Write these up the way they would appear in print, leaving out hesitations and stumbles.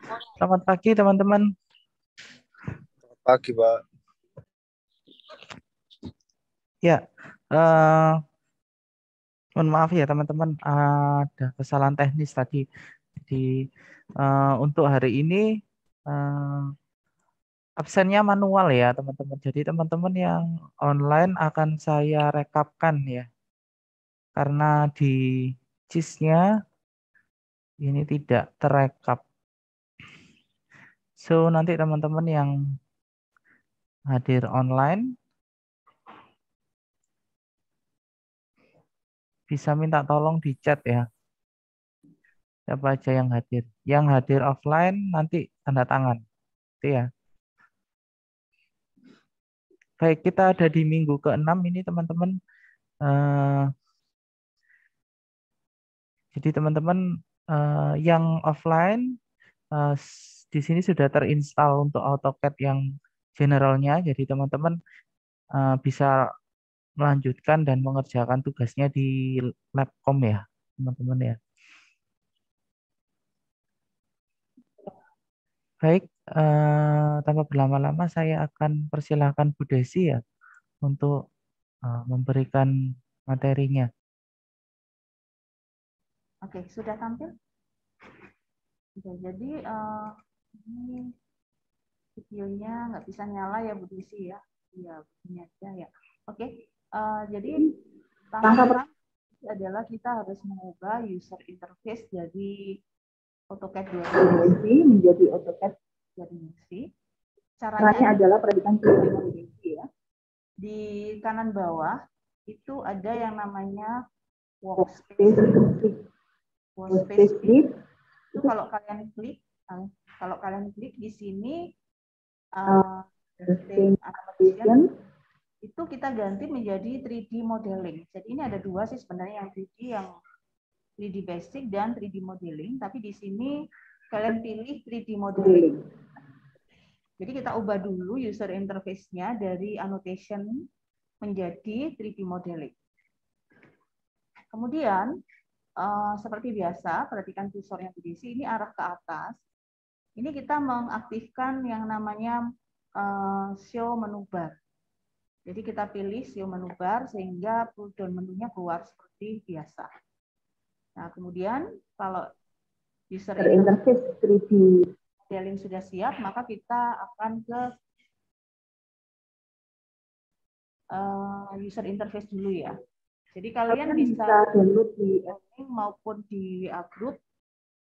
Selamat pagi teman-teman. Pagi, Pak. Ya, eh, mohon maaf ya teman-teman, ada kesalahan teknis tadi. Jadi untuk hari ini eh, absennya manual ya teman-teman. Jadi teman-teman yang online akan saya rekapkan ya, karena di CIS-nya ini tidak terekap. So nanti teman-teman yang hadir online bisa minta tolong di chat ya. Siapa aja yang hadir. Yang hadir offline nanti tanda tangan. Itu ya. Baik, kita ada di minggu ke-6 ini teman-teman. Eh, jadi teman-teman yang offline di sini sudah terinstall untuk AutoCAD yang generalnya. Jadi teman-teman bisa melanjutkan dan mengerjakan tugasnya di Labcom ya, teman-teman ya. Baik, tanpa berlama-lama saya akan persilahkan Bu Desi ya untuk memberikan materinya. Oke, sudah tampil? Oke, jadi ini videonya nggak bisa nyala ya Bu Desi ya? Iya, begini aja ya. Oke, jadi langkah pertama adalah kita harus mengubah user interface dari AutoCAD 2 dimensi menjadi AutoCAD 3 dimensi. Caranya adalah perhatikan dua dimensi ya. Di kanan bawah itu ada yang namanya workspace. Workspace itu kalau kalian klik di sini same annotation itu kita ganti menjadi 3D modeling. Jadi ini ada dua sih sebenarnya, yang 3D, yang 3D basic dan 3D modeling, tapi di sini kalian pilih 3D modeling. Jadi kita ubah dulu user interface-nya dari annotation menjadi 3D modeling. Kemudian seperti biasa, perhatikan kursornya di sini arah ke atas. Ini kita mengaktifkan yang namanya show menu bar. Jadi kita pilih show menu bar sehingga pull down menunya keluar seperti biasa. Nah, kemudian kalau user interface 3D modeling sudah siap, maka kita akan ke user interface dulu ya. Jadi kalian bisa download di link maupun di upload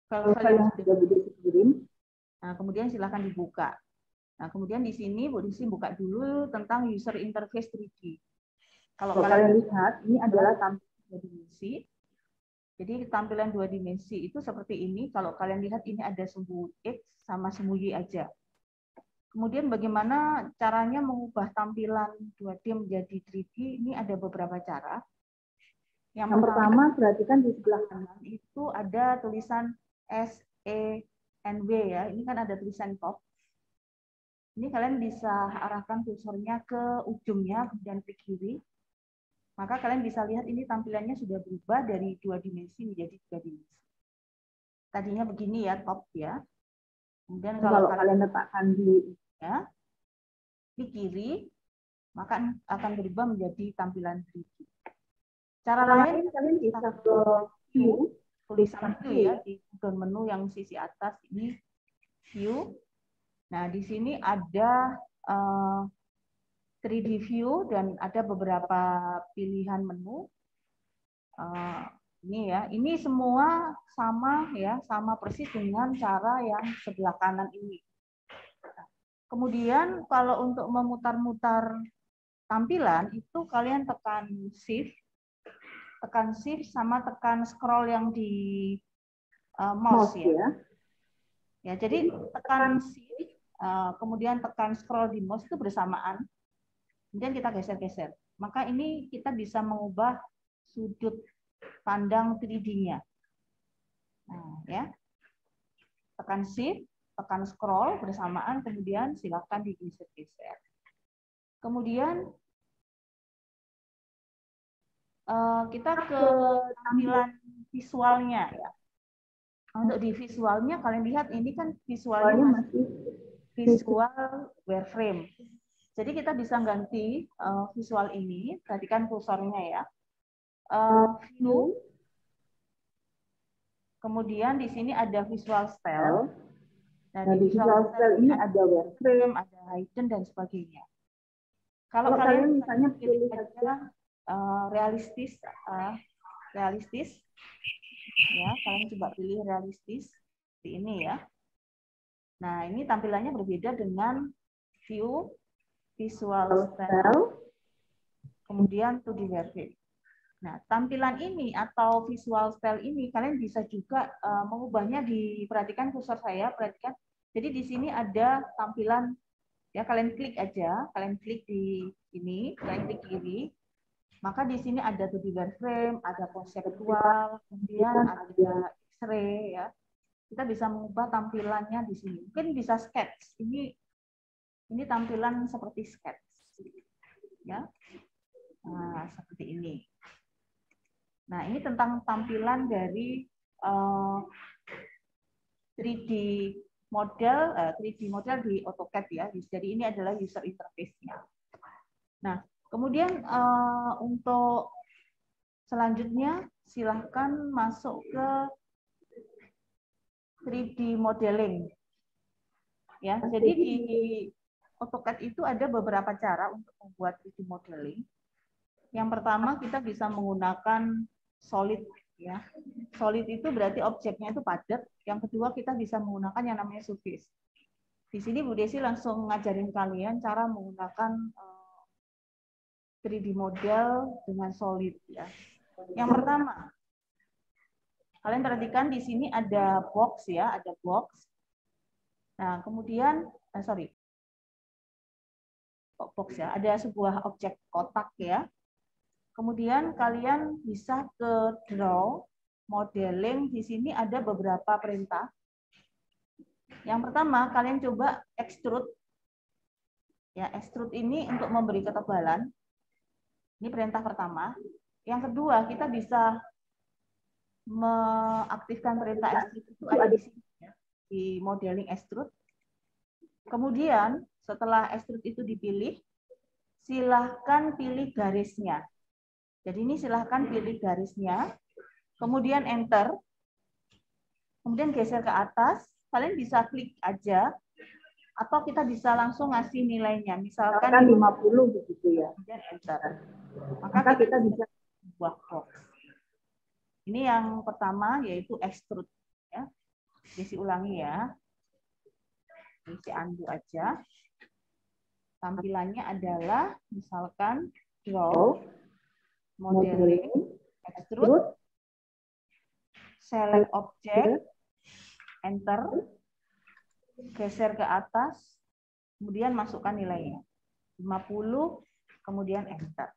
kalau kalian sudah kirim. Nah, kemudian silahkan dibuka. Nah, kemudian di sini Bu Desi buka dulu tentang user interface 3D. Kalau kalian lihat, ini adalah tampilan 2 dimensi. Jadi tampilan 2 dimensi itu seperti ini. Kalau kalian lihat ini ada sumbu X sama sumbu Y aja. Kemudian bagaimana caranya mengubah tampilan 2D menjadi 3D? Ini ada beberapa cara. Yang pertama, perhatikan di sebelah kanan itu ada tulisan SENW ya. Ini kan ada tulisan top. Ini kalian bisa arahkan kursornya ke ujungnya, kemudian ke kiri. Maka kalian bisa lihat ini tampilannya sudah berubah dari 2 dimensi menjadi 3 dimensi. Tadinya begini ya, top ya. Kemudian kalau kalian letakkan di kiri, maka akan berubah menjadi tampilan 3D. Cara lain kalian bisa ke view, tulisan view ya, di menu yang sisi atas ini view. Nah, di sini ada 3D view dan ada beberapa pilihan menu. Ini ya, ini semua sama ya, sama persis dengan cara yang sebelah kanan ini. Kemudian kalau untuk memutar-mutar tampilan itu kalian tekan shift sama tekan scroll yang di mouse ya. Ya, jadi tekan shift kemudian tekan scroll di mouse itu bersamaan. Kemudian kita geser-geser. Maka ini kita bisa mengubah sudut pandang 3D-nya. Nah, ya. Tekan shift, tekan scroll bersamaan, kemudian silakan digeser-geser. Kemudian kita ke tampilan visualnya ya. Untuk di visualnya kalian lihat ini kan visualnya masih visual wireframe. Jadi kita bisa ganti visual ini, perhatikan kursornya ya. View, kemudian di sini ada visual style. Nah, di visual style ini ada wireframe, ada hidden dan sebagainya. Kalau kalian misalnya pilih saja realistis, ya kalian coba pilih realistis seperti ini ya. Nah, ini tampilannya berbeda dengan view, visual style, kemudian 2D wireframe. Nah, tampilan ini atau visual style ini kalian bisa juga mengubahnya. Diperhatikan kursor saya, perhatikan. Jadi di sini ada tampilan ya, kalian klik aja, kalian klik di ini, kalian klik kiri. Maka di sini ada 2D wireframe, ada konseptual, kemudian ada X-ray ya. Kita bisa mengubah tampilannya di sini. Mungkin bisa sketch. Ini tampilan seperti sketch. Ya. Nah, seperti ini. Nah, ini tentang tampilan dari 3D model di AutoCAD ya. Jadi ini adalah user interface-nya. Nah, kemudian untuk selanjutnya silahkan masuk ke 3D modeling. Ya, jadi di AutoCAD itu ada beberapa cara untuk membuat 3D modeling. Yang pertama kita bisa menggunakan solid ya. Solid itu berarti objeknya itu padat. Yang kedua kita bisa menggunakan yang namanya surface. Di sini Bu Desi langsung ngajarin kalian cara menggunakan 3D model dengan solid ya. Yang pertama, kalian perhatikan di sini ada box ya, ada box. Nah, kemudian box ya, ada sebuah objek kotak ya. Kemudian kalian bisa ke draw, modeling. Di sini ada beberapa perintah. Yang pertama, kalian coba extrude. Ya, extrude ini untuk memberi ketebalan. Ini perintah pertama. Yang kedua, kita bisa mengaktifkan perintah extrude itu ada di sini ya, di modeling extrude. Kemudian, setelah extrude itu dipilih, silahkan pilih garisnya. Jadi ini silahkan pilih garisnya, kemudian enter, kemudian geser ke atas, kalian bisa klik aja, atau kita bisa langsung ngasih nilainya, misalkan 50 begitu ya, kemudian enter. Maka kita bisa buat box. Ini yang pertama yaitu extrude. Ya. Isi ulangi ya, isi undo aja. Tampilannya adalah misalkan draw, modeling, extrude, select object, enter, geser ke atas, kemudian masukkan nilainya. 50, kemudian enter.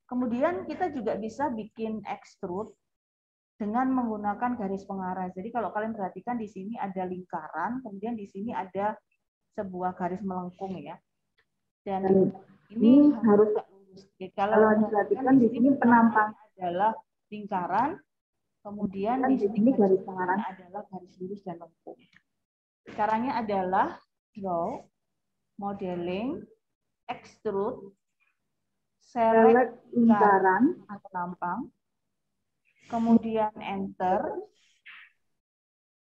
Kemudian kita juga bisa bikin extrude dengan menggunakan garis pengarah. Jadi kalau kalian perhatikan di sini ada lingkaran, kemudian di sini ada sebuah garis melengkung ya. Dan ini harus kalau diperhatikan di sini penampang adalah lingkaran, kemudian di sini garis pengarah adalah garis lurus dan lengkung. Caranya adalah draw, modeling, extrude, select lingkaran atau penampang, kemudian enter,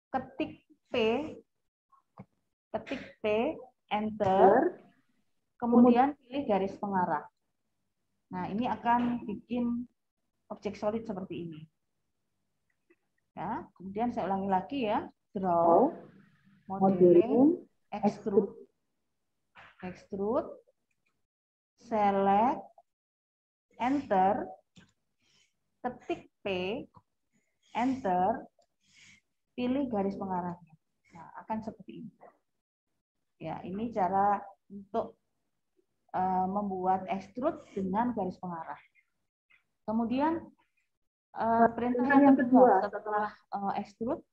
ketik P, enter, kemudian pilih garis pengarah. Nah, ini akan bikin objek solid seperti ini. Ya, kemudian saya ulangi lagi ya. Draw, modeling, extrude, select, enter, ketik P, enter, pilih garis pengarahnya. Nah, akan seperti ini. Ya, ini cara untuk membuat extrude dengan garis pengarah. Kemudian perintah yang kedua setelah extrude,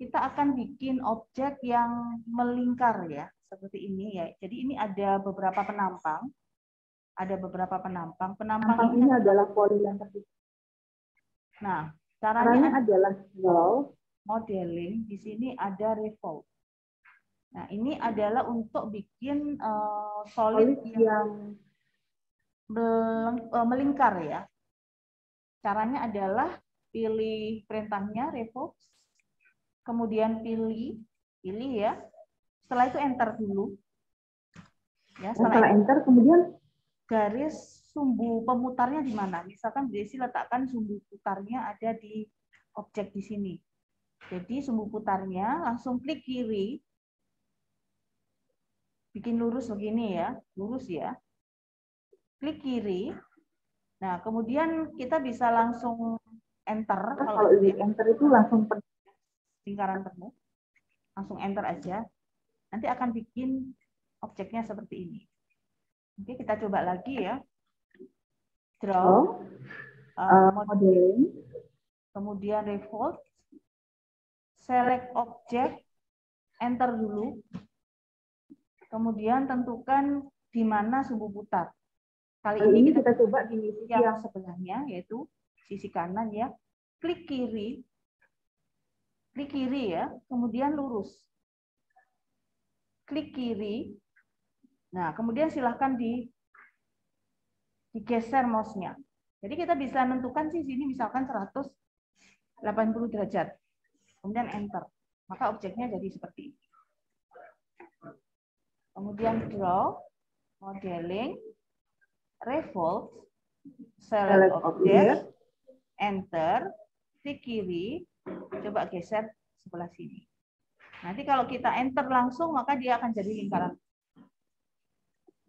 kita akan bikin objek yang melingkar ya, seperti ini ya. Jadi ini ada beberapa penampang. Penampang ini adalah poly yang tertutup. Nah, Caranya adalah draw, modeling, di sini ada revolve. Nah, ini adalah untuk bikin solid yang melingkar ya. Caranya adalah pilih perintahnya revolve, kemudian pilih ya. Setelah itu enter dulu. Ya, setelah enter kemudian garis sumbu pemutarnya di mana? Misalkan Desi letakkan sumbu putarnya ada di objek di sini. Jadi sumbu putarnya langsung klik kiri, bikin lurus begini ya, lurus ya. Klik kiri. Nah, kemudian kita bisa langsung enter. Kalau enter itu langsung lingkaran penuh. Langsung enter aja. Nanti akan bikin objeknya seperti ini. Oke, kita coba lagi ya. Draw, modeling, kemudian revolve, select object, enter dulu. Kemudian tentukan di mana sumbu putar. Kali ini kita coba di sisi yang sebelahnya, yaitu sisi kanan ya. Klik kiri ya, kemudian lurus. Klik kiri. Nah, kemudian silahkan digeser mouse-nya. Jadi kita bisa menentukan sih sini misalkan 180 derajat. Kemudian enter. Maka objeknya jadi seperti ini. Kemudian draw, modeling, revolve, select object, enter, klik kiri, coba geser sebelah sini. Nanti kalau kita enter langsung, maka dia akan jadi lingkaran.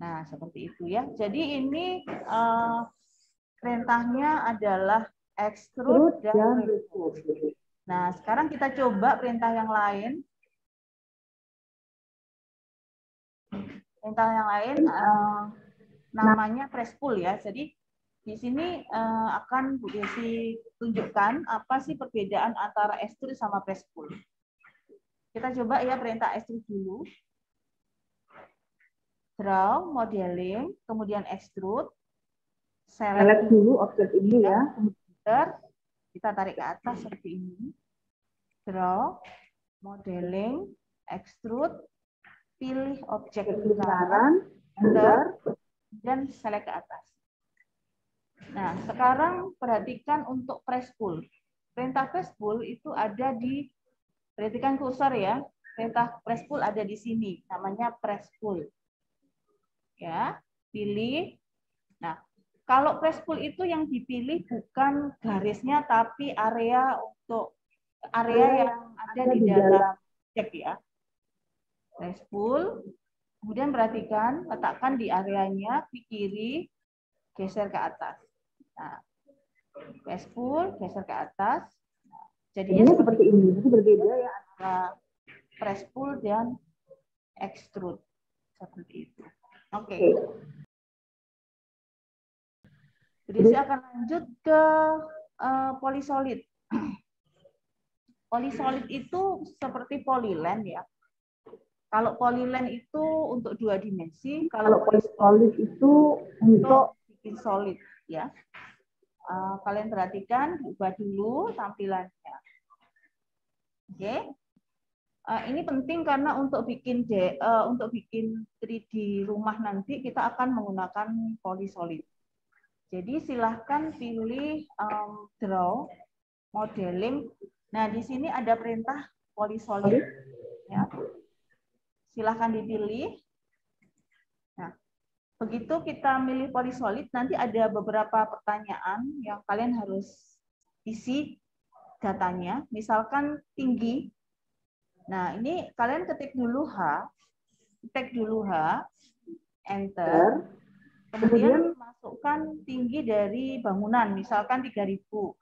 Nah, seperti itu ya. Jadi ini perintahnya adalah extrude dan revolve. Nah, sekarang kita coba perintah yang lain. Perintah yang lain namanya press pull ya. Jadi di sini akan Bu Desi tunjukkan apa sih perbedaan antara extrude sama press pull. Kita coba ya perintah extrude dulu. Draw, modeling, kemudian extrude. Select dulu objek ini ya. Kemudian kita tarik ke atas seperti ini. Draw, modeling, extrude, pilih objek lingkaran, enter, dan select ke atas. Nah, sekarang perhatikan untuk press pull. Perintah press pull itu ada di, perhatikan kursor ya. Perintah press pull ada di sini, namanya press pull. Ya, pilih. Nah, kalau press pull itu yang dipilih bukan garisnya, tapi area yang ada di dalam objek ya. Press pull, kemudian perhatikan, letakkan di areanya, klik kiri, geser ke atas. Nah, press pull, geser ke atas. Nah, jadinya seperti ini. Jadi berbeda ya antara press pull dan extrude. Seperti itu. Oke. Jadi saya akan lanjut ke polysolid. Polysolid itu seperti polyland ya. Kalau polyland itu untuk 2 dimensi, kalau polysolid itu untuk bikin solid ya. Kalian perhatikan, ubah dulu tampilannya. Oke. Ini penting karena untuk bikin 3D rumah nanti kita akan menggunakan polysolid. Jadi silahkan pilih draw, modeling. Nah, di sini ada perintah polysolid. Ya. Silahkan dipilih. Nah, begitu kita milih polysolid, nanti ada beberapa pertanyaan yang kalian harus isi datanya. Misalkan tinggi. Nah, ini kalian ketik dulu H, enter, kemudian masukkan tinggi dari bangunan, misalkan 3000,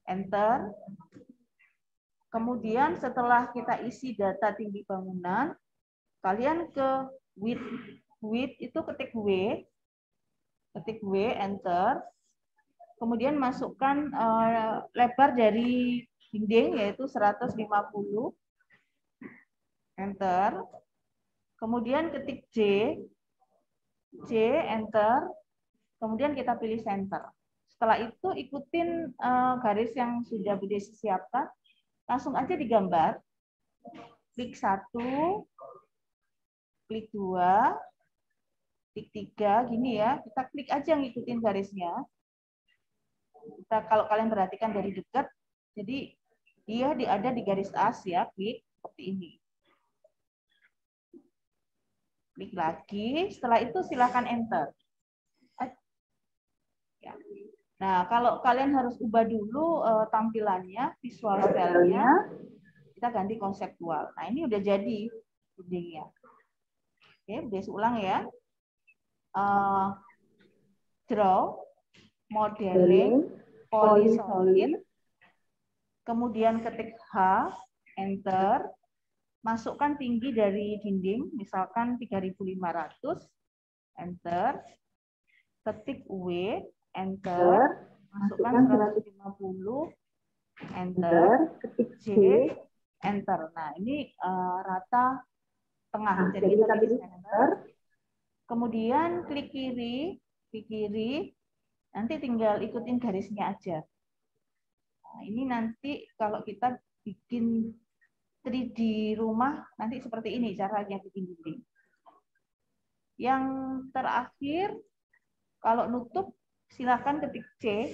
enter. Kemudian setelah kita isi data tinggi bangunan, kalian ke width itu ketik W, enter. Kemudian masukkan lebar dari dinding yaitu 150, enter. Kemudian ketik J, enter. Kemudian kita pilih center. Setelah itu ikutin garis yang sudah Bu Desi siapkan. Langsung aja digambar. Klik 1, klik 2, klik 3, gini ya. Kita klik aja ngikutin garisnya. Kalau kalian perhatikan dari dekat, jadi dia ada di garis as ya, klik seperti ini. Klik lagi, setelah itu silakan enter. Ya. Nah, kalau kalian harus ubah dulu tampilannya, visual style-nya, kita ganti konseptual. Nah, ini udah jadi dindingnya. Oke, udah ulang ya. Draw, modeling, polysolid, kemudian ketik H, enter, masukkan tinggi dari dinding, misalkan 3.500, enter, ketik W, enter, masukkan 150, enter, ketik J, enter. Nah, ini rata tengah. Jadi kita pilih enter. Kemudian klik kiri, nanti tinggal ikutin garisnya aja. Nah, ini nanti kalau kita bikin 3D rumah, nanti seperti ini caranya bikin dinding. Yang terakhir, kalau nutup, silakan ketik C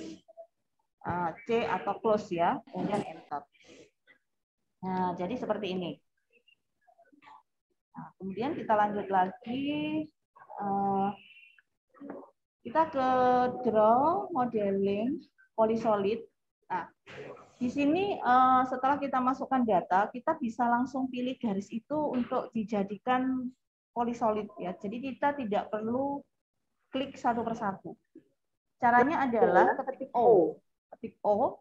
atau close ya, kemudian enter. Nah, jadi seperti ini. Nah, kemudian kita lanjut lagi. Kita ke draw, modeling, polysolid. Nah, di sini setelah kita masukkan data, kita bisa langsung pilih garis itu untuk dijadikan polysolid ya. Jadi kita tidak perlu klik satu persatu. Caranya adalah ketik O,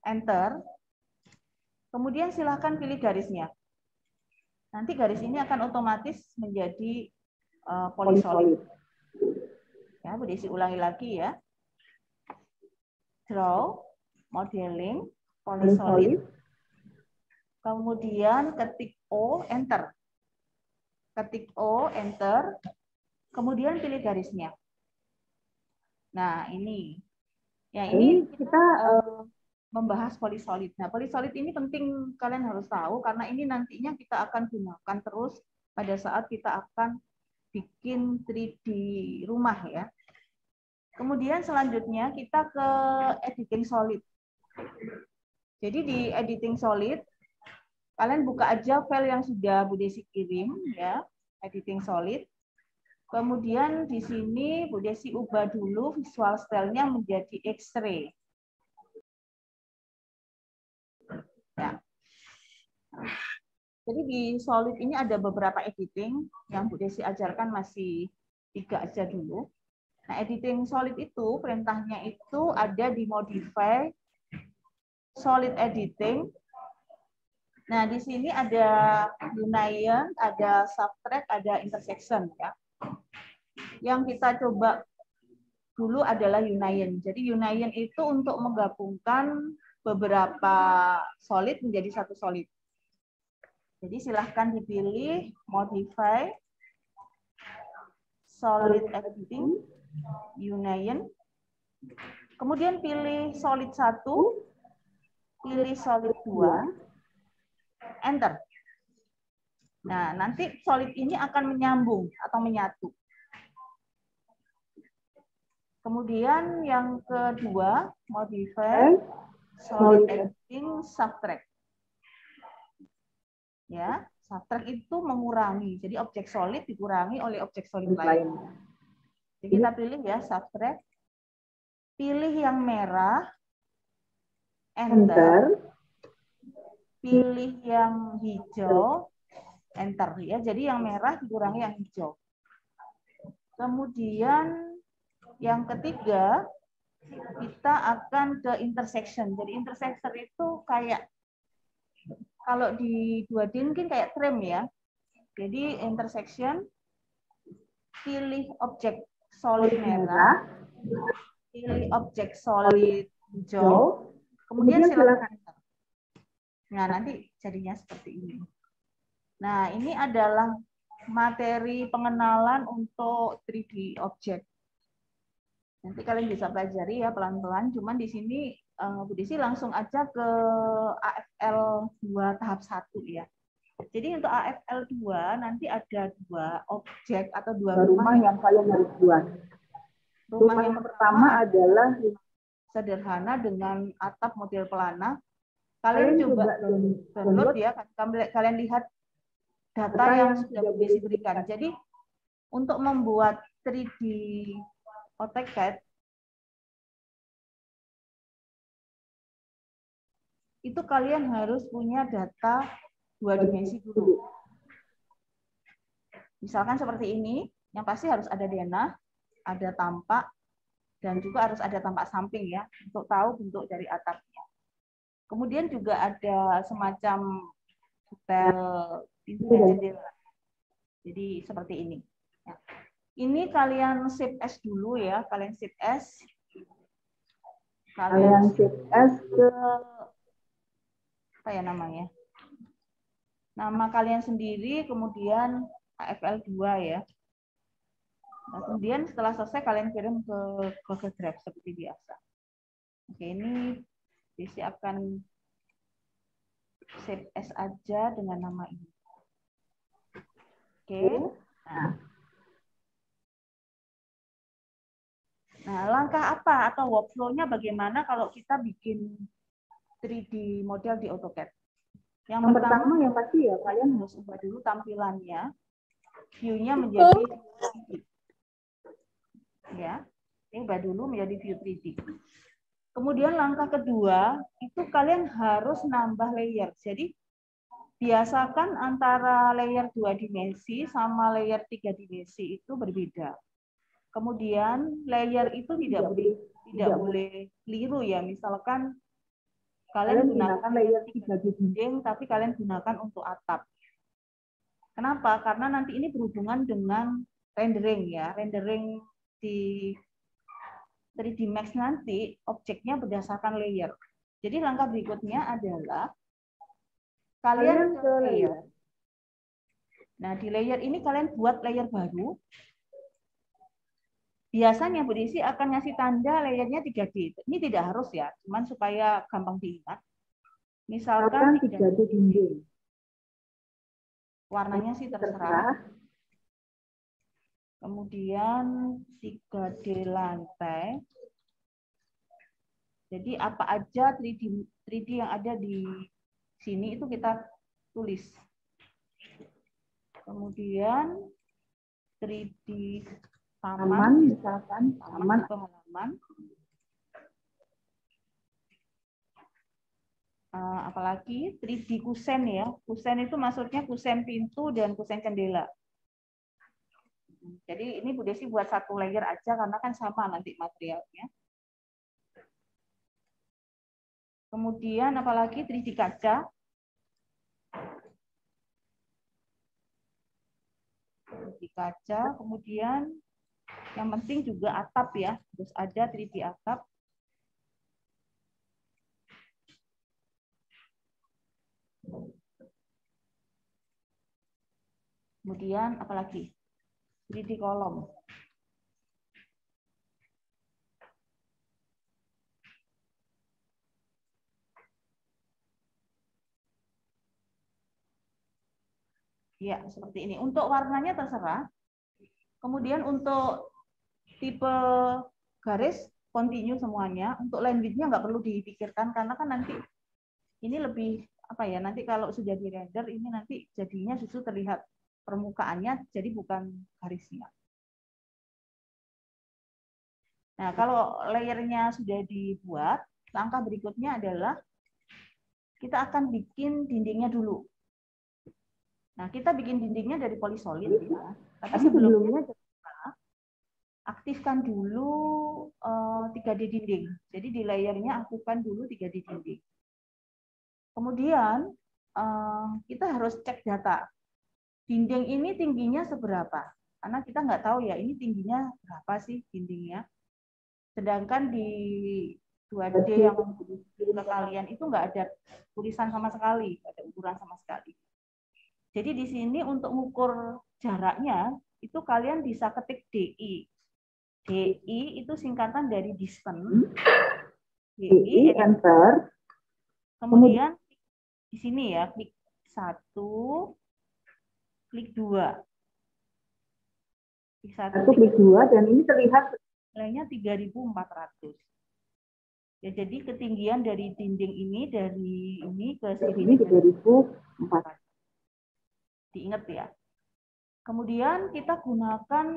enter, kemudian silahkan pilih garisnya. Nanti garis ini akan otomatis menjadi polysolid. Ya, Bu Desi ulangi lagi ya. Draw, modeling, polysolid. Kemudian ketik O, enter. Ketik O, enter. Kemudian pilih garisnya. Nah, ini. Ya, ini kita membahas polysolid. Nah, polysolid ini penting kalian harus tahu karena ini nantinya kita akan gunakan terus pada saat kita akan bikin 3D rumah ya. Kemudian selanjutnya kita ke editing solid. Jadi di editing solid kalian buka aja file yang sudah Bu Desi kirim ya, editing solid. Kemudian di sini Bu Desi ubah dulu visual style-nya menjadi X-ray. Ya. Jadi di solid ini ada beberapa editing yang Bu Desi ajarkan masih 3 aja dulu. Nah, editing solid itu perintahnya itu ada di modify, solid editing. Nah, di sini ada union, ada subtract, ada intersection ya. Yang kita coba dulu adalah union. Jadi union itu untuk menggabungkan beberapa solid menjadi satu solid. Jadi silahkan dipilih modify, solid editing, union. Kemudian pilih solid 1, pilih solid 2, enter. Nah, nanti solid ini akan menyambung atau menyatu. Kemudian yang kedua, modify, solid editing, subtract. Ya, subtract itu mengurangi. Jadi objek solid dikurangi oleh objek solid lain. Jadi kita pilih ya subtract. Pilih yang merah, enter. Pilih yang hijau, enter ya. Jadi yang merah dikurangi yang hijau. Kemudian yang ketiga, kita akan ke intersection. Jadi intersection itu kayak kalau di 2D mungkin kayak trim ya. Jadi intersection, pilih objek solid merah, pilih objek solid hijau, kemudian silakan enter. Nah, nanti jadinya seperti ini. Nah, ini adalah materi pengenalan untuk 3D object. Nanti kalian bisa pelajari ya pelan-pelan. Cuman di sini Bu Desi langsung aja ke AFL 2 tahap 1 ya. Jadi untuk AFL 2 nanti ada 2 objek atau 2 rumah yang kalian harus buat. Rumah yang pertama adalah sederhana dengan atap model pelana. Kalian coba download ya, kalian lihat data yang sudah Bu Desi berikan. Jadi untuk membuat 3D AutoCAD itu kalian harus punya data 2 dimensi dulu. Misalkan seperti ini, yang pasti harus ada denah, ada tampak, dan juga harus ada tampak samping ya, untuk tahu bentuk dari atapnya. Kemudian juga ada semacam detail pintu dan jendela. Jadi seperti ini. Ya. Ini kalian shift S dulu ya, kalian shift S. Kalian shift S ke apa ya namanya? Nama kalian sendiri, kemudian AFL 2 ya. Nah, kemudian setelah selesai kalian kirim ke Google Drive seperti biasa. Oke, ini Desi akan save as aja dengan nama ini. Oke. Nah, langkah apa atau workflow-nya bagaimana kalau kita bikin 3D model di AutoCAD? Yang pertama yang pasti ya kalian harus ubah dulu tampilannya, view-nya menjadi 3D. Ya, ini ubah dulu menjadi view 3D. Kemudian langkah kedua itu kalian harus nambah layer. Jadi biasakan antara layer 2 dimensi sama layer 3 dimensi itu berbeda. Kemudian layer itu tidak boleh keliru ya. Misalkan kalian gunakan layer 3 dinding tapi kalian gunakan untuk atap. Kenapa? Karena nanti ini berhubungan dengan rendering ya. Rendering di 3D Max nanti objeknya berdasarkan layer. Jadi langkah berikutnya adalah kalian ke layer. Nah, di layer ini kalian buat layer baru. Biasanya Bu Desi akan ngasih tanda layernya 3D. Ini tidak harus ya, cuman supaya gampang diingat. Misalkan 3D dinding. Warnanya sih terserah. Kemudian 3D lantai. Jadi apa aja 3D yang ada di sini itu kita tulis. Kemudian 3D taman, misalkan taman atau halaman. Apalagi 3D kusen ya. Kusen itu maksudnya kusen pintu dan kusen jendela. Jadi ini Bu Desi buat satu layer aja karena kan sama nanti materialnya. Kemudian apalagi 3D kaca. 3D kaca, kemudian yang penting juga atap ya, terus ada 3D atap. Kemudian apalagi 3D kolom. Ya, seperti ini. Untuk warnanya terserah. Kemudian untuk tipe garis continue semuanya. Untuk line width-nya nggak perlu dipikirkan karena kan nanti ini lebih apa ya? Nanti kalau sudah di render ini nanti jadinya justru terlihat permukaannya, jadi bukan garisnya. Nah, kalau layernya sudah dibuat, langkah berikutnya adalah kita akan bikin dindingnya dulu. Nah, kita bikin dindingnya dari polisolid ya. Tapi sebelumnya aktifkan dulu 3D dinding. Jadi di layernya aktifkan dulu 3D dinding. Kemudian kita harus cek data. Dinding ini tingginya seberapa? Karena kita nggak tahu ya ini tingginya berapa sih dindingnya. Sedangkan di 2D yang ke kalian itu nggak ada tulisan sama sekali, nggak ada ukuran sama sekali. Jadi di sini untuk mengukur jaraknya itu kalian bisa ketik DI. DI itu singkatan dari distance. DI enter. Kemudian di sini ya, klik 1, klik 2. Klik 1, klik 2, dan ini terlihat nilainya 3.400. Ya, jadi ketinggian dari dinding ini dari ini ke sini 3.400. Diingat ya. Kemudian kita gunakan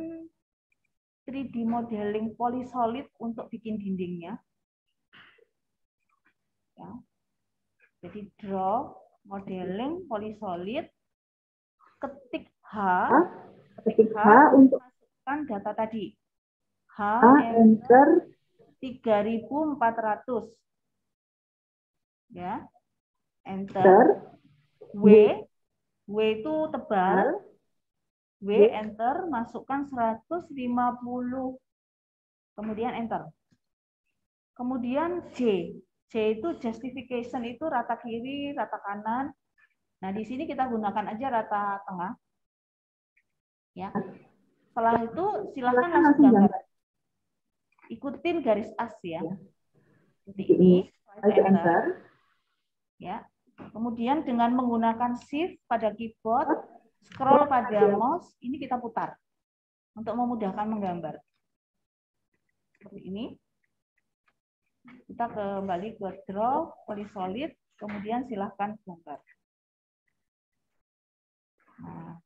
3D modeling polysolid untuk bikin dindingnya. Ya. Jadi draw modeling polysolid, ketik H untuk masukkan data tadi. H enter 3.400. Ya. Enter. W itu tebal. W enter, masukkan 150. Kemudian enter. Kemudian J. J itu justification, itu rata kiri, rata kanan. Nah, di sini kita gunakan aja rata tengah. Ya. Setelah itu silakan langsung gambar. Ikutin garis as ya. Seperti ini, enter. Ya. Kemudian dengan menggunakan shift pada keyboard, scroll pada mouse, ini kita putar untuk memudahkan menggambar. Seperti ini. Kita kembali ke draw polysolid, kemudian silahkan gambar. Nah,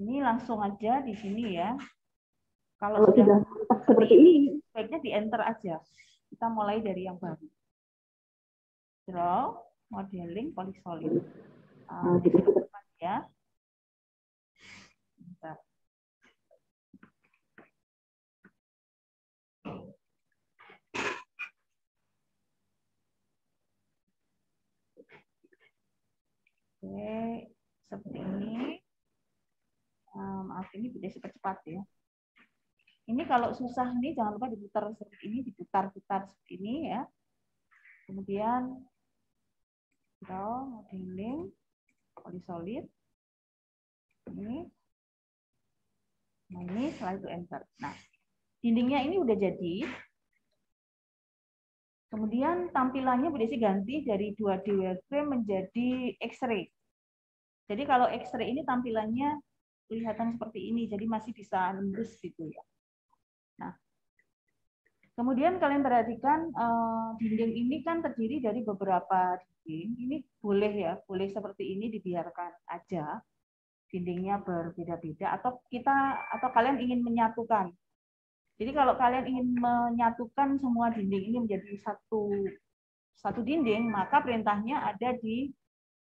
ini langsung aja di sini ya. Kalau sudah seperti ini, sebaiknya di enter aja. Kita mulai dari yang baru. Draw modeling polysolid. Jadi depan ya. Bentar. Oke, seperti ini. Maaf, ini tidak cepat-cepat ya. Ini kalau susah nih, jangan lupa diputar seperti ini, diputar-putar seperti ini ya. Kemudian draw modeling polysolid. Ini. Nah, ini setelah itu enter. Nah, dindingnya ini udah jadi. Kemudian tampilannya Bu Desi ganti dari 2D wireframe menjadi X-ray. Jadi kalau X-ray ini tampilannya kelihatan seperti ini, jadi masih bisa nembus gitu ya. Nah, kemudian kalian perhatikan dinding ini kan terdiri dari beberapa dinding. Ini boleh ya, boleh seperti ini dibiarkan aja. Dindingnya berbeda-beda atau kalian ingin menyatukan. Jadi kalau kalian ingin menyatukan semua dinding ini menjadi satu dinding, maka perintahnya ada di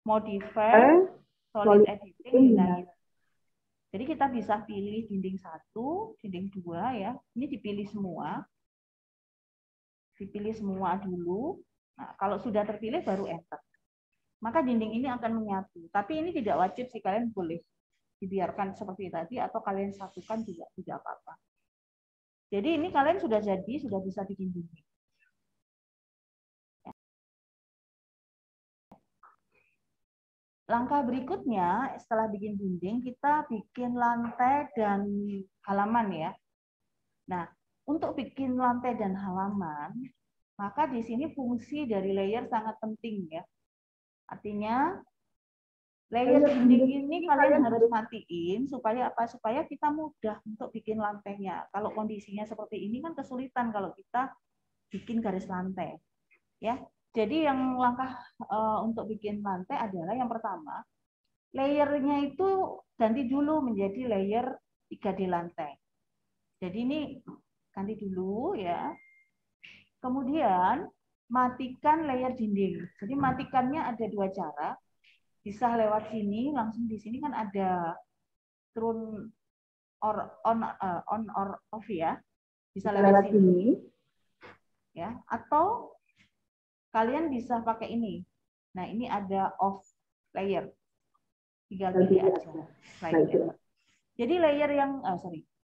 modify solid editing unit. Jadi kita bisa pilih dinding 1, dinding 2 ya. Ini dipilih semua. Dipilih semua dulu. Nah, kalau sudah terpilih baru enter. Maka dinding ini akan menyatu. Tapi ini tidak wajib sih, kalian boleh dibiarkan seperti tadi atau kalian satukan juga tidak apa-apa. Jadi ini kalian sudah jadi, sudah bisa bikin dinding. Langkah berikutnya, setelah bikin dinding, kita bikin lantai dan halaman ya. Nah, untuk bikin lantai dan halaman, maka di sini fungsi dari layer sangat penting ya. Artinya, layer dinding ini kalian harus matiin supaya apa? Supaya kita mudah untuk bikin lantainya. Kalau kondisinya seperti ini kan kesulitan kalau kita bikin garis lantai. Ya. Jadi yang langkah untuk bikin lantai adalah yang pertama, layernya itu ganti dulu menjadi layer 3D lantai. Jadi ini ganti dulu ya. Kemudian matikan layer dinding. Jadi matikannya ada 2 cara. Bisa lewat sini, langsung di sini kan ada turun on or off ya. Bisa lewat sini. Ya, atau kalian bisa pakai ini. Nah, ini ada off layer. Tinggal pilih aja. Jadi layer yang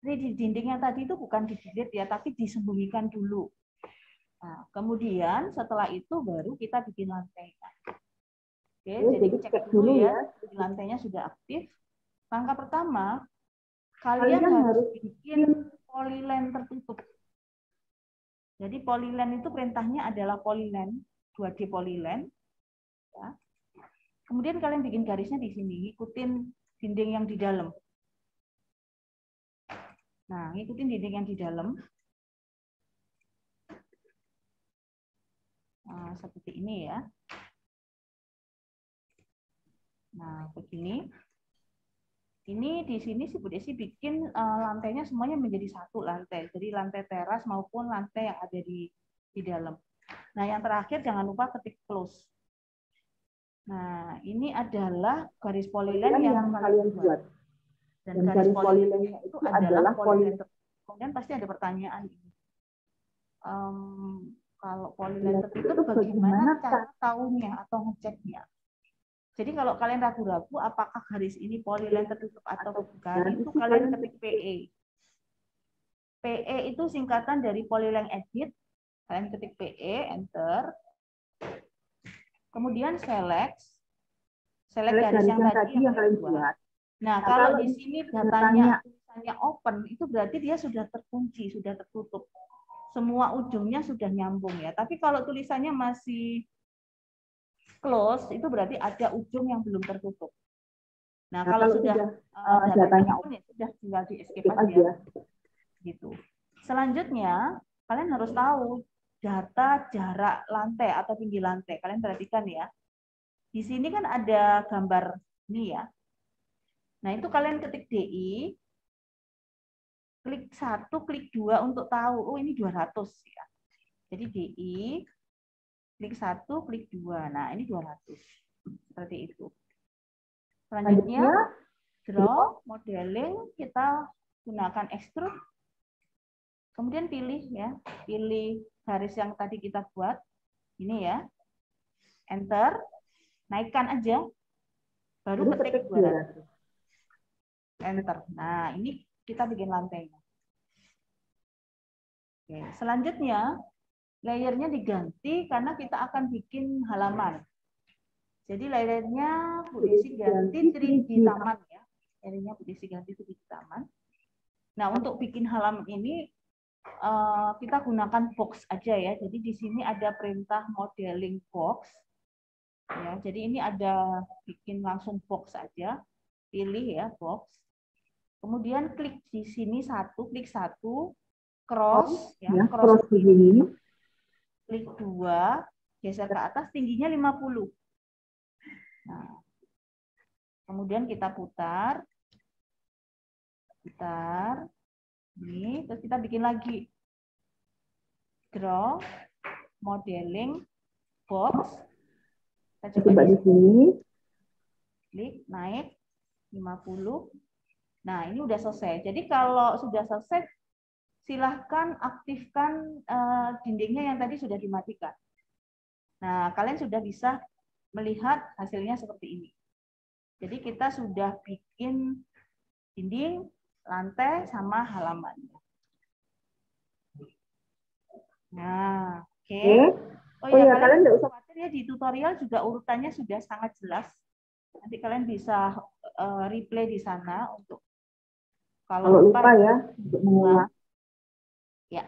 di dinding yang tadi itu bukan di-delete ya, tapi disembunyikan dulu. Nah, kemudian setelah itu baru kita bikin lantai. Oke, jadi cek dulu ya, lantainya sudah aktif. Langkah pertama, kalian harus bikin polyline tertutup. Jadi polyline itu perintahnya adalah polyline, 2D polyline. Ya. Kemudian kalian bikin garisnya di sini, ikutin dinding yang di dalam. Nah, ngikutin dinding yang di dalam. Nah, seperti ini ya. Nah, begini. Ini di sini si Bu Desi bikin lantainya semuanya menjadi satu lantai. Jadi lantai teras maupun lantai yang ada di dalam. Nah, yang terakhir jangan lupa ketik close. Nah, ini adalah garis polyline yang kalian buat. Dan garis polyline itu adalah polyline. Kemudian pasti ada pertanyaan. Kalau polyline tertutup bagaimana cara tahunya atau ngeceknya? Jadi kalau kalian ragu-ragu apakah garis ini polyline tertutup atau bukan, itu kalian ketik PE. PE itu singkatan dari polyline edit. Kalian ketik PE, enter. Kemudian select garis yang tadi yang kalian buat. Nah, kalau di sini datanya tulisannya open, itu berarti dia sudah terkunci, sudah tertutup. Semua ujungnya sudah nyambung ya. Tapi kalau tulisannya masih close, itu berarti ada ujung yang belum tertutup. Nah, kalau sudah datanya open, ya sudah tinggal di escape aja. Gitu. Selanjutnya, kalian harus tahu data jarak lantai atau tinggi lantai. Kalian perhatikan ya. Di sini kan ada gambar ini ya. Nah, itu kalian ketik DI, klik 1, klik 2 untuk tahu, oh ini 200 ya. Jadi DI, klik 1, klik 2. Nah, ini 200. Seperti itu. Selanjutnya, draw, modeling, kita gunakan extrude. Kemudian pilih ya, pilih garis yang tadi kita buat. Ini ya. Enter. Naikkan aja. Baru ketik 200. Enter. Nah, ini kita bikin lantainya. Oke, selanjutnya layernya diganti karena kita akan bikin halaman. Jadi layernya Bu Desi ganti 3D taman ya. Layernya Bu Desi ganti 3D taman. Nah, untuk bikin halaman ini kita gunakan box aja ya. Jadi di sini ada perintah modeling box. Ya, jadi ini ada bikin langsung box aja. Pilih ya box. Kemudian klik di sini klik 1, cross ya, cross begini. Klik 2, geser ke atas, tingginya 50. Nah, kemudian kita putar. Ini, terus kita bikin lagi. Draw, modeling, box. Kita coba di sini. Klik, naik, 50. Nah, ini udah selesai. Jadi kalau sudah selesai, silahkan aktifkan dindingnya yang tadi sudah dimatikan. Nah, kalian sudah bisa melihat hasilnya seperti ini. Jadi kita sudah bikin dinding, lantai, sama halaman. Nah, oke. Oh ya, kalian tidak usah khawatir ya, di tutorial juga urutannya sudah sangat jelas. Nanti kalian bisa replay di sana untuk kalau lupa ya untuk mengulang. Ya.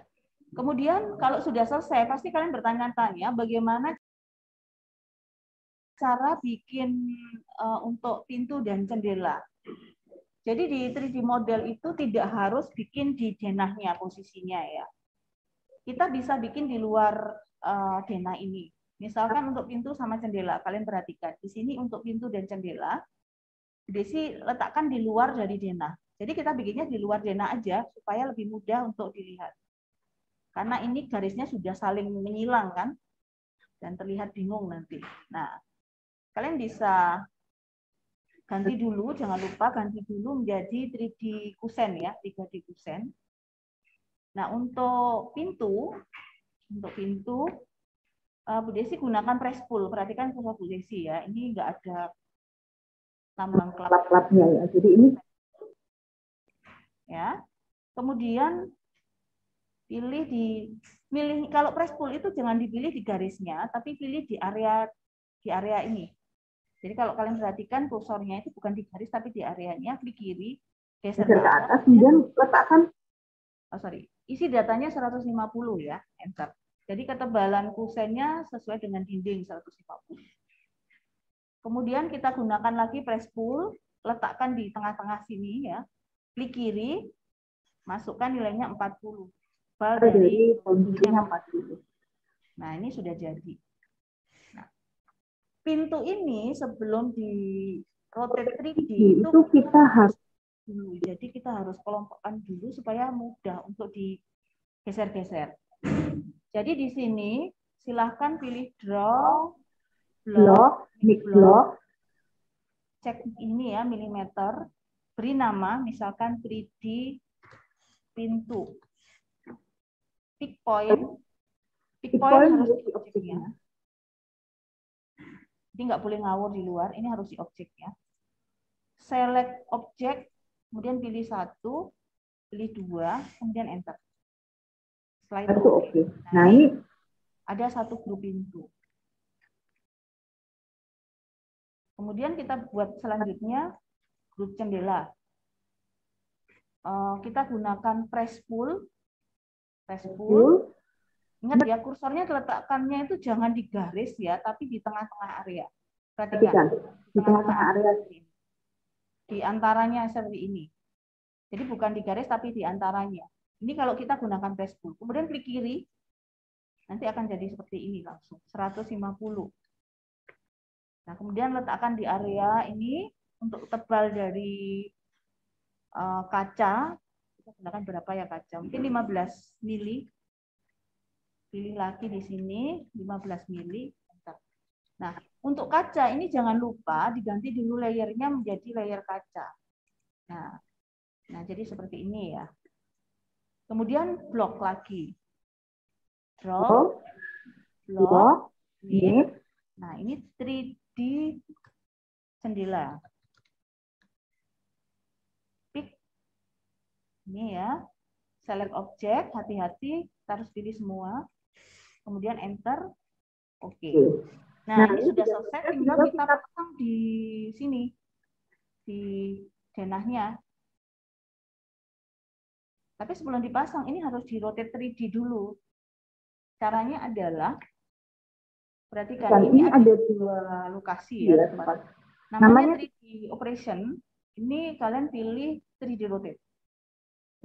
Kemudian kalau sudah selesai, pasti kalian bertanya-tanya bagaimana cara bikin untuk pintu dan jendela. Jadi di 3D model itu tidak harus bikin di denahnya posisinya ya. Kita bisa bikin di luar denah ini. Misalkan untuk pintu sama jendela, kalian perhatikan. Di sini untuk pintu dan jendela, Desi letakkan di luar dari denah. Jadi kita bikinnya di luar denah aja supaya lebih mudah untuk dilihat. Karena ini garisnya sudah saling menyilang kan, dan terlihat bingung nanti. Nah, kalian bisa ganti dulu, jangan lupa ganti dulu menjadi 3D kusen ya, 3D kusen. Nah, untuk pintu Bu Desi gunakan press pull. Perhatikan Bu Desi ya, ini enggak ada lambang klap-klapnya ya. Jadi ini ya. Kemudian pilih kalau press pull itu jangan dipilih di garisnya, tapi pilih di area ini. Jadi kalau kalian perhatikan kursornya itu bukan di garis tapi di areanya, klik kiri, geser ke atas, kemudian letakkan isi datanya 150 ya, enter. Jadi ketebalan kusennya sesuai dengan dinding 150. Kemudian kita gunakan lagi press pull, letakkan di tengah-tengah sini ya. Klik kiri, masukkan nilainya 40. Bal dari dindingnya 40. Nah, ini sudah jadi. Nah, pintu ini sebelum di rotate 3D itu kita harus dulu. Jadi kita harus kelompokkan dulu supaya mudah untuk digeser-geser. Jadi di sini silahkan pilih draw, block, mix block, cek ini ya milimeter, beri nama misalkan 3D pintu, pick point harus di objeknya. Jadi nggak boleh ngawur di luar, ini harus di objeknya. Select objek, kemudian pilih 1, pilih 2, kemudian enter. Setelah itu oke. Nah, ini ada satu grup pintu. Kemudian kita buat selanjutnya grup jendela. Kita gunakan press pull. Ingat ya, kursornya letakkannya itu jangan di garis ya, tapi di tengah-tengah area. Perhatikan, di tengah-tengah area. Di antaranya seperti ini. Jadi bukan di garis, tapi di antaranya. Ini kalau kita gunakan press pull. Kemudian klik kiri, nanti akan jadi seperti ini langsung, 150. Nah, kemudian letakkan di area ini untuk tebal dari kaca. Kita gunakan berapa ya kaca? Mungkin 15 mili. Pilih lagi di sini 15 mili. Nah, untuk kaca ini jangan lupa diganti dulu layernya menjadi layer kaca. Nah, jadi seperti ini ya. Kemudian blok lagi. Draw, block, knit. Nah, ini 3D jendela. Pick. Ini ya. Select objek, hati-hati, kita harus pilih semua. Kemudian enter. Oke. Nah, ini sudah selesai, tinggal kita pasang di sini. Di denahnya. Tapi sebelum dipasang, ini harus di rotate 3D dulu. Caranya adalah, perhatikan, ini ada 2 lokasi ya. Namanya 3D operation, ini kalian pilih 3D rotate.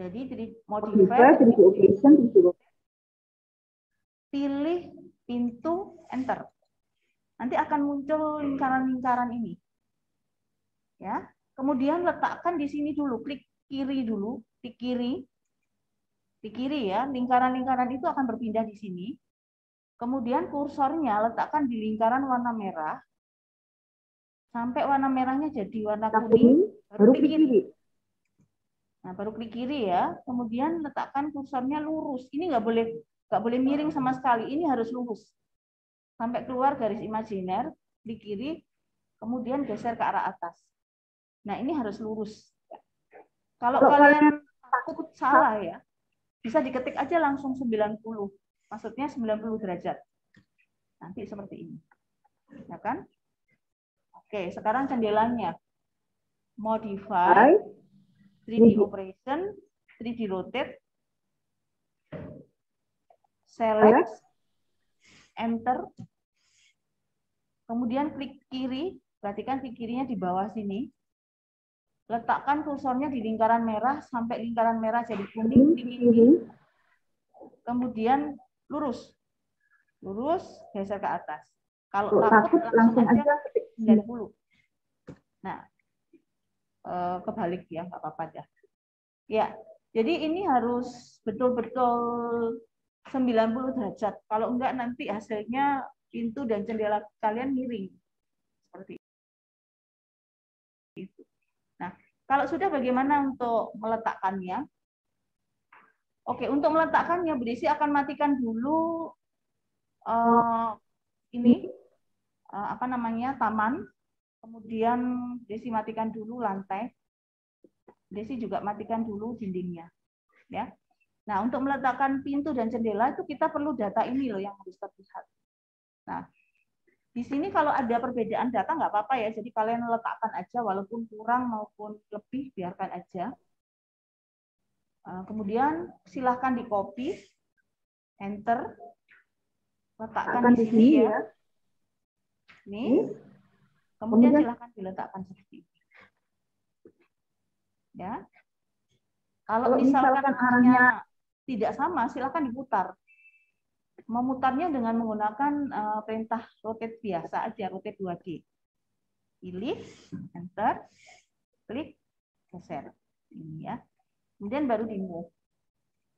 Jadi modify 3D operation, pilih pintu, enter. Nanti akan muncul lingkaran-lingkaran ini. Ya. Kemudian letakkan di sini dulu, klik kiri dulu, klik kiri. Di kiri ya, lingkaran-lingkaran itu akan berpindah di sini. Kemudian kursornya letakkan di lingkaran warna merah. Sampai warna merahnya jadi warna kuning, baru klik kiri. Nah, baru klik kiri ya. Kemudian letakkan kursornya lurus. Ini nggak boleh miring sama sekali. Ini harus lurus. Sampai keluar garis imajiner, klik kiri, kemudian geser ke arah atas. Nah, ini harus lurus. Kalau kalian takut salah ya, bisa diketik aja langsung 90. Maksudnya 90 derajat. Nanti seperti ini. Ya kan? Oke, sekarang jendelanya. Modify, 3D operation, 3D rotate, select, enter. Kemudian klik kiri, perhatikan klik kirinya di bawah sini. Letakkan kursornya di lingkaran merah sampai lingkaran merah jadi kuning, klik kiri. Kemudian lurus. Lurus, geser ke atas. Kalau takut langsung aja 90. Nah, kebalik ya, nggak apa-apa dah. Ya, jadi ini harus betul-betul 90 derajat. Kalau enggak nanti hasilnya pintu dan jendela kalian miring. Seperti itu. Nah, kalau sudah bagaimana untuk meletakkannya? Oke, untuk meletakkannya Bu Desi akan matikan dulu apa namanya taman. Kemudian Desi matikan dulu lantai. Desi juga matikan dulu dindingnya. Ya. Nah, untuk meletakkan pintu dan jendela itu kita perlu data ini loh yang harus terlihat. Nah, di sini kalau ada perbedaan data nggak apa-apa ya. Jadi kalian letakkan aja walaupun kurang maupun lebih biarkan aja. Kemudian silahkan di copy, enter, letakkan Akan di sini ya. Ini. Kemudian silahkan diletakkan seperti ini. Ya. Kalau misalkan arahnya tidak sama, silahkan diputar. Memutarnya dengan menggunakan perintah rotate biasa aja, rotate 2D. Pilih, enter, klik, geser. Ini ya. Kemudian baru di move.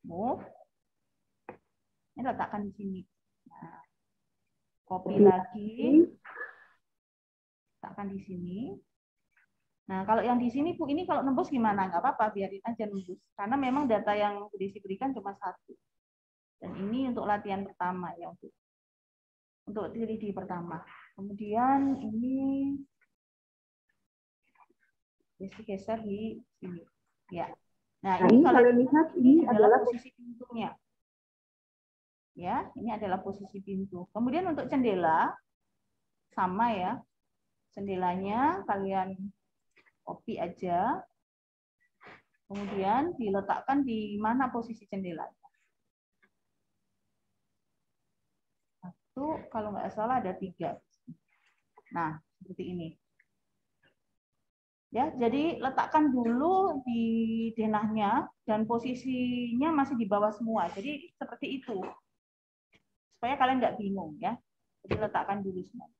Move. Ini letakkan di sini. Nah, copy lagi. Letakkan di sini. Nah, kalau yang di sini Bu, ini kalau nembus gimana? Nggak apa-apa, biarin aja nembus. Karena memang data yang Desi berikan cuma 1. Dan ini untuk latihan pertama ya, untuk 3D pertama. Kemudian ini Desi geser di sini. Ya. Nah, ini kalau lihat ini adalah posisi pintunya. Ya, ini adalah posisi pintu. Kemudian untuk jendela sama ya. Jendelanya kalian copy aja. Kemudian diletakkan di mana posisi jendela. Satu, kalau nggak salah ada 3. Nah, seperti ini. Ya, jadi letakkan dulu di denahnya dan posisinya masih di bawah semua. Jadi seperti itu. Supaya kalian nggak bingung ya. Jadi letakkan dulu semua.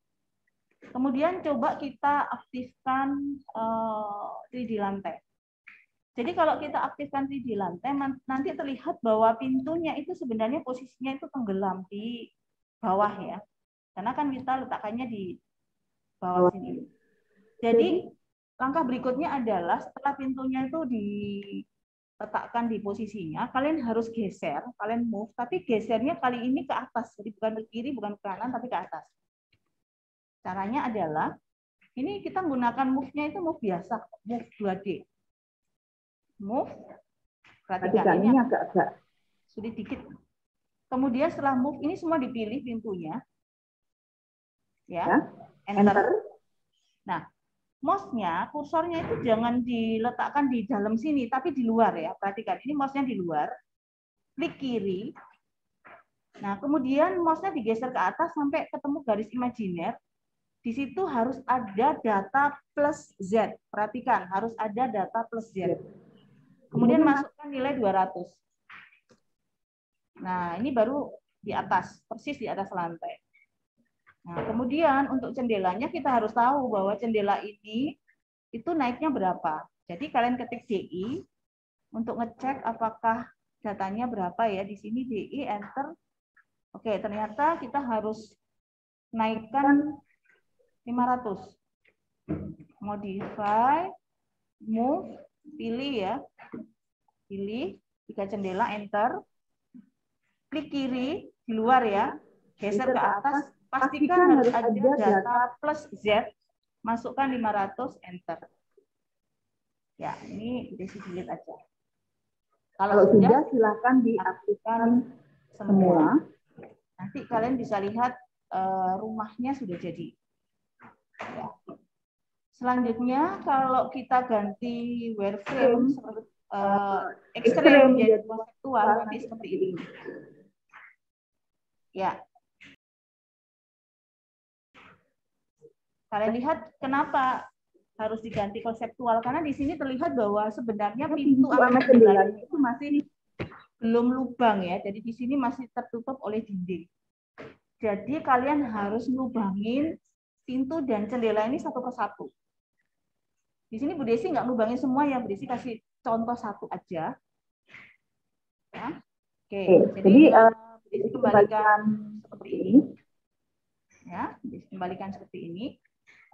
Kemudian coba kita aktifkan 3D lantai. Jadi kalau kita aktifkan 3D lantai, nanti terlihat bahwa pintunya itu sebenarnya posisinya itu tenggelam di bawah ya. Karena kan kita letakkannya di bawah sini. Jadi langkah berikutnya adalah setelah pintunya itu diletakkan di posisinya, kalian harus geser, kalian move, tapi gesernya kali ini ke atas. Jadi bukan ke kiri, bukan ke kanan, tapi ke atas. Caranya adalah, ini kita menggunakan move-nya itu move biasa, move 2D. Move, perhatikan ini agak-agak sulit dikit. Kemudian setelah move, ini semua dipilih pintunya. Ya, enter. Nah, mouse-nya, kursornya itu jangan diletakkan di dalam sini, tapi di luar ya. Perhatikan, ini mouse-nya di luar. Klik kiri. Nah, kemudian mouse-nya digeser ke atas sampai ketemu garis imajiner. Di situ harus ada data plus Z. Perhatikan, harus ada data plus Z. Kemudian masukkan nilai 200. Nah, ini baru di atas, persis di atas lantai. Nah, kemudian untuk jendelanya kita harus tahu bahwa jendela ini itu naiknya berapa. Jadi kalian ketik DI untuk ngecek apakah datanya berapa ya. Di sini DI, enter. Oke, ternyata kita harus naikkan 500. Modify, move, pilih ya. Pilih 3 jendela, enter. Klik kiri di luar ya. Geser ke atas. Pastikan harus ada data plus Z, masukkan 500, enter. Ya, ini Desi delete aja. Kalau sudah, silakan diaktifkan semua. Nanti kalian bisa lihat rumahnya sudah jadi. Ya. Selanjutnya, kalau kita ganti wireframe ekstrem menjadi konseptual, nanti seperti ini. Ya. Kalian lihat kenapa harus diganti konseptual, karena di sini terlihat bahwa sebenarnya pintu sama jendela itu masih belum lubang ya. Jadi di sini masih tertutup oleh dinding. Jadi kalian harus lubangin pintu dan jendela ini satu persatu. Di sini Bu Desi nggak lubangin semua ya, Bu Desi kasih contoh satu aja. Ya. Oke, jadi Bu Desi kembalikan seperti ini. Ya, Bu Desi kembalikan seperti ini.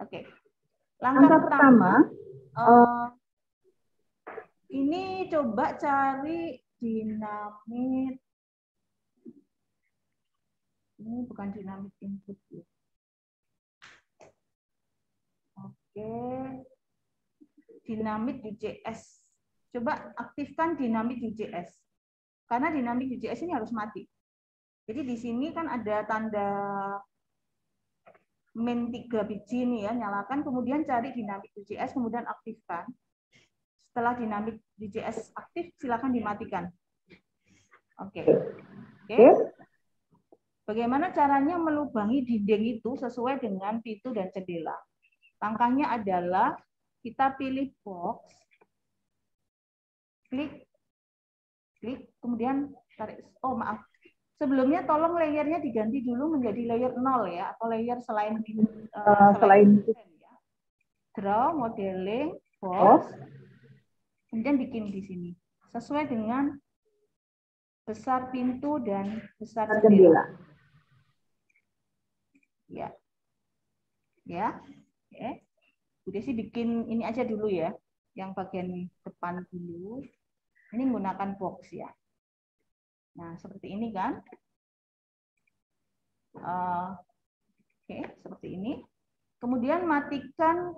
Oke, langkah pertama, ini coba cari dinamit. Ini bukan dinamit input. Oke, dinamit UJS. Coba aktifkan dinamit UJS. Karena dinamit UJS ini harus mati. Jadi di sini kan ada tanda min 3 biji nih ya, nyalakan, kemudian cari dinamik UJS, kemudian aktifkan. Setelah dinamik DJS aktif, silakan dimatikan. Oke. Bagaimana caranya melubangi dinding itu sesuai dengan pintu dan jendela? Langkahnya adalah kita pilih box, klik, kemudian tarik. Oh maaf, sebelumnya tolong layernya diganti dulu menjadi layer 0 ya, atau layer selain ya. Draw, modeling, box, kemudian bikin di sini sesuai dengan besar pintu dan besar jendela. Ya. Oke. Bu Desi bikin ini aja dulu ya, yang bagian depan dulu. Ini menggunakan box ya. Nah, seperti ini kan. Oke, seperti ini. Kemudian matikan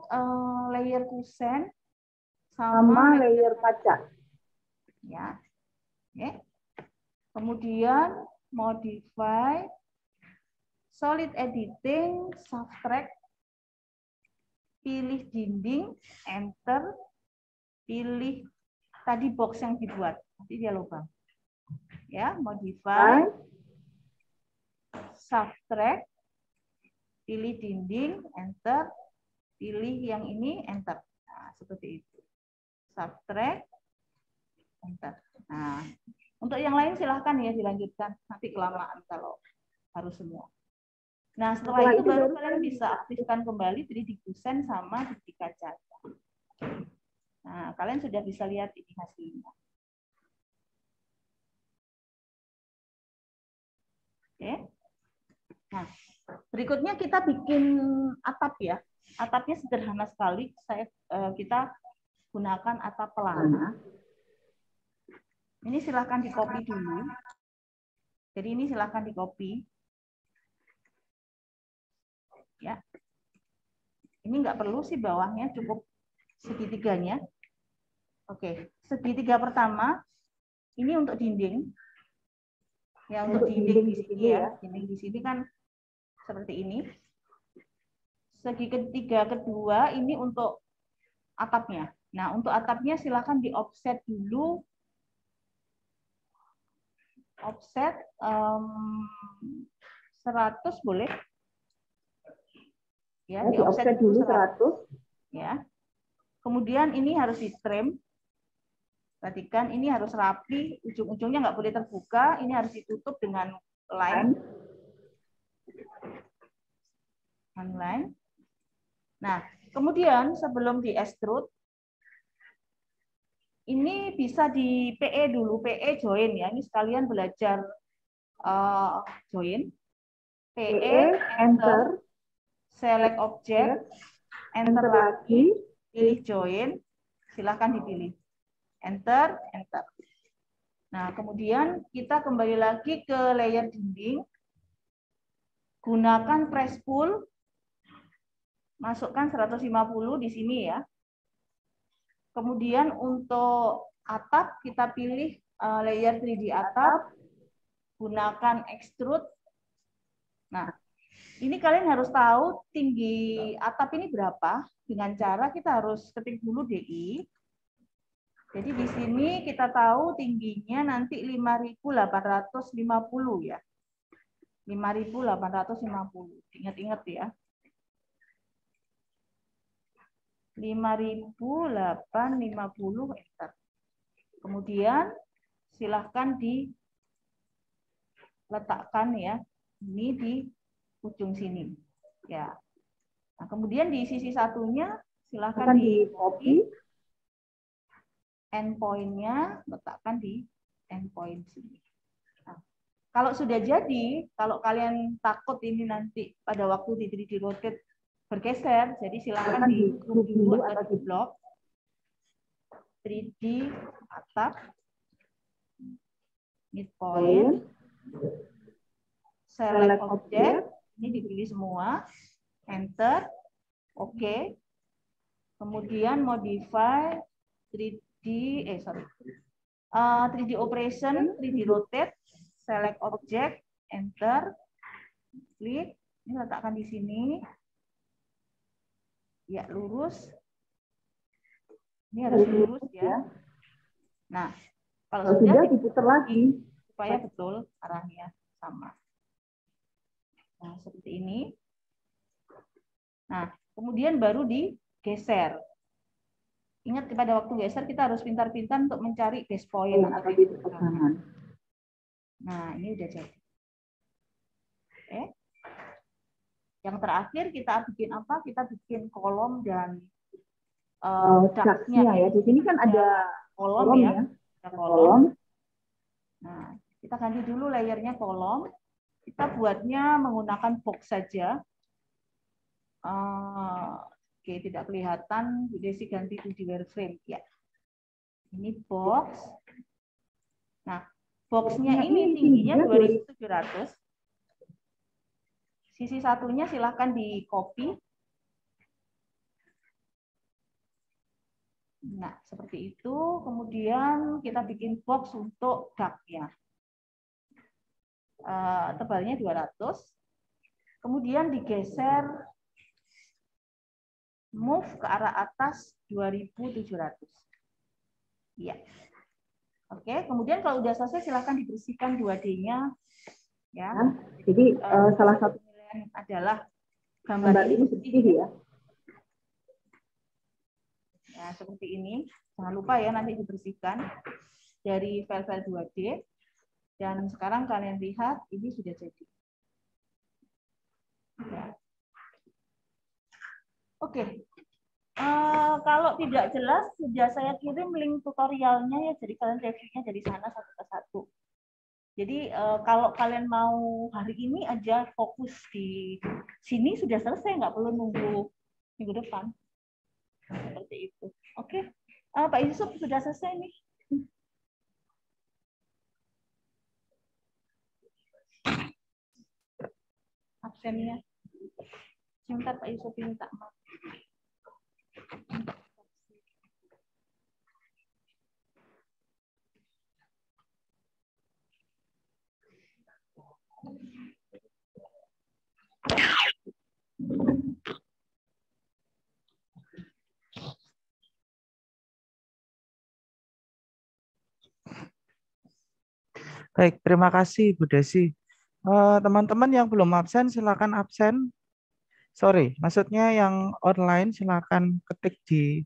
layer kusen sama layer kaca. Ya. Oke. Kemudian modify, solid editing, subtract, pilih dinding, enter, pilih tadi box yang dibuat, nanti dia lubang. Ya, modify, subtract, pilih dinding, enter, pilih yang ini, enter. Nah, seperti itu. Subtract, enter. Nah, untuk yang lain silahkan ya dilanjutkan, nanti kelamaan kalau harus semua. Nah, setelah itu baru kalian bisa aktifkan kembali 3D kusen sama 3D kaca. Nah, kalian sudah bisa lihat ini hasilnya. Oke. Nah, berikutnya kita bikin atap ya. Atapnya sederhana sekali. Kita gunakan atap pelana. Ini silahkan di-copy dulu. Jadi ini silahkan di-copy. Ya, ini nggak perlu sih bawahnya, cukup segitiganya. Oke, segitiga pertama ini untuk dinding. Ya, untuk dinding di sini ya, dinding di sini kan seperti ini. Segitiga kedua ini untuk atapnya. Nah, untuk atapnya silakan di offset dulu. Offset 100 boleh. Ya, di offset dulu 100. Ya. Kemudian ini harus di trim. Perhatikan ini harus rapi, ujung-ujungnya nggak boleh terbuka, ini harus ditutup dengan line. Nah, kemudian sebelum di extrude, ini bisa di PE dulu, PE join ya. Ini sekalian belajar join. PE, enter, select object, enter lagi, pilih join, silahkan dipilih. Enter, enter. Nah, kemudian kita kembali lagi ke layer dinding. Gunakan press pull. Masukkan 150 di sini ya. Kemudian untuk atap, kita pilih layer 3D atap. Gunakan extrude. Nah, ini kalian harus tahu tinggi atap ini berapa. Dengan cara kita harus ketik dulu DI. Jadi di sini kita tahu tingginya nanti 5.850 ya. 5.850. Ingat-ingat ya. 5.850 enter. Kemudian silahkan diletakkan ya. Ini di ujung sini. Ya. Nah, kemudian di sisi satunya silahkan di copy. Endpoint-nya letakkan di endpoint sini. Nah, kalau sudah jadi, kalau kalian takut ini nanti pada waktu di 3D rotate bergeser, jadi silakan di group dulu atau di blok 3D atap, midpoint, select object, ini dipilih semua, enter, oke. Kemudian modify 3D operation, 3D rotate, select object, enter, klik, ini letakkan di sini, ya lurus, Ini harus lurus ya. Nah, kalau Kalau sudah sudah diputar lagi. supaya betul arahnya sama. Nah, seperti ini. Nah, kemudian baru digeser. Ingat pada waktu geser kita harus pintar-pintar untuk mencari base point atau titik pegangan. Nah, ini udah jadi. Oke. Yang terakhir kita bikin apa? Kita bikin kolom dan ducts-nya ya. Di sini kan ada kolom ya. Ada kolom. Nah, kita ganti dulu layernya kolom. Kita buatnya menggunakan box saja. Oke, tidak kelihatan. Bu Desi ganti to di wireframe. Ya. Ini box. Nah, boxnya ini tingginya 2700. Sisi satunya silahkan di copy. Nah, seperti itu. Kemudian kita bikin box untuk duct-nya. Tebalnya 200. Kemudian digeser, move ke arah atas 2700. Ya. Oke, kemudian kalau udah selesai silahkan dibersihkan 2D-nya. Ya. Jadi salah satu penilaian adalah gambar ini bersih ya. Ya, seperti ini. Jangan lupa ya nanti dibersihkan dari file-file 2D. Dan sekarang kalian lihat ini sudah jadi. Ya. Oke. Kalau tidak jelas sudah saya kirim link tutorialnya ya, jadi kalian reviewnya dari sana satu ke satu. Jadi kalau kalian mau hari ini aja fokus di sini sudah selesai, nggak perlu nunggu minggu depan. Seperti itu. Oke. Pak Yusuf sudah selesai nih. Absennya. Sebentar Pak Yusuf minta maaf. Baik, terima kasih Bu Desi. Teman-teman yang belum absen silakan absen. Sorry, maksudnya yang online silakan ketik di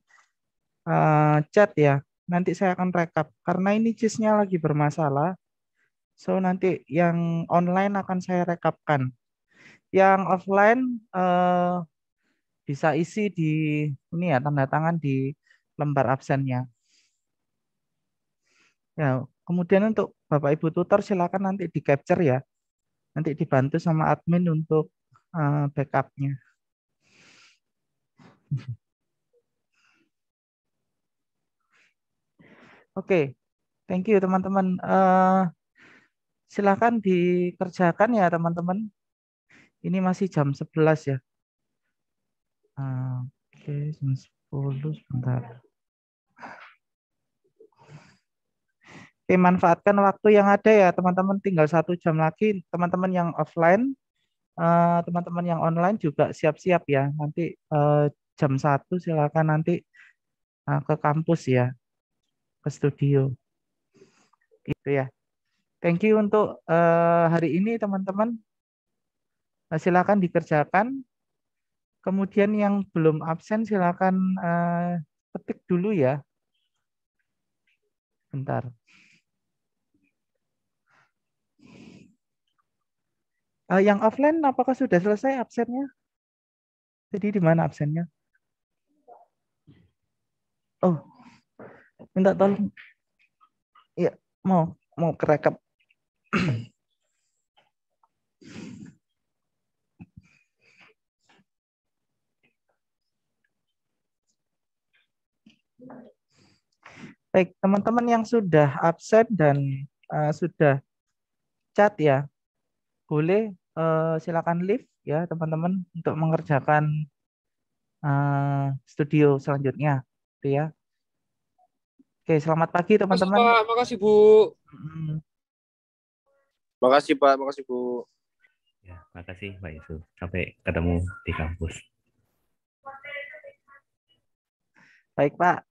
chat ya. Nanti saya akan rekap karena ini cheese-nya lagi bermasalah. So nanti yang online akan saya rekapkan. Yang offline bisa isi di ini ya, tanda tangan di lembar absennya. Ya, kemudian untuk Bapak Ibu tutor silakan nanti di capture ya. Nanti dibantu sama admin untuk backupnya. Oke, thank you teman-teman. Silakan dikerjakan ya teman-teman. Ini masih jam 11 ya. Oke, jam 10 sebentar. Oke, manfaatkan waktu yang ada ya teman-teman. Tinggal 1 jam lagi. Teman-teman yang offline, teman-teman yang online juga siap-siap ya. Nanti jam 1 silakan nanti ke kampus ya, ke studio. Gitu ya. Thank you untuk hari ini teman-teman. Silakan dikerjakan. Kemudian yang belum absen silakan ketik dulu ya. Bentar. Yang offline apakah sudah selesai absennya? Jadi di mana absennya? Oh, minta tolong. Iya, mau kerekap. Baik, teman-teman yang sudah absen dan sudah chat ya, boleh silakan leave ya teman-teman untuk mengerjakan studio selanjutnya, gitu ya. Oke, selamat pagi teman-teman. Pak, makasih Bu. Makasih Pak, makasih Bu. Ya, makasih Pak Yusuf. Sampai ketemu di kampus. Baik Pak,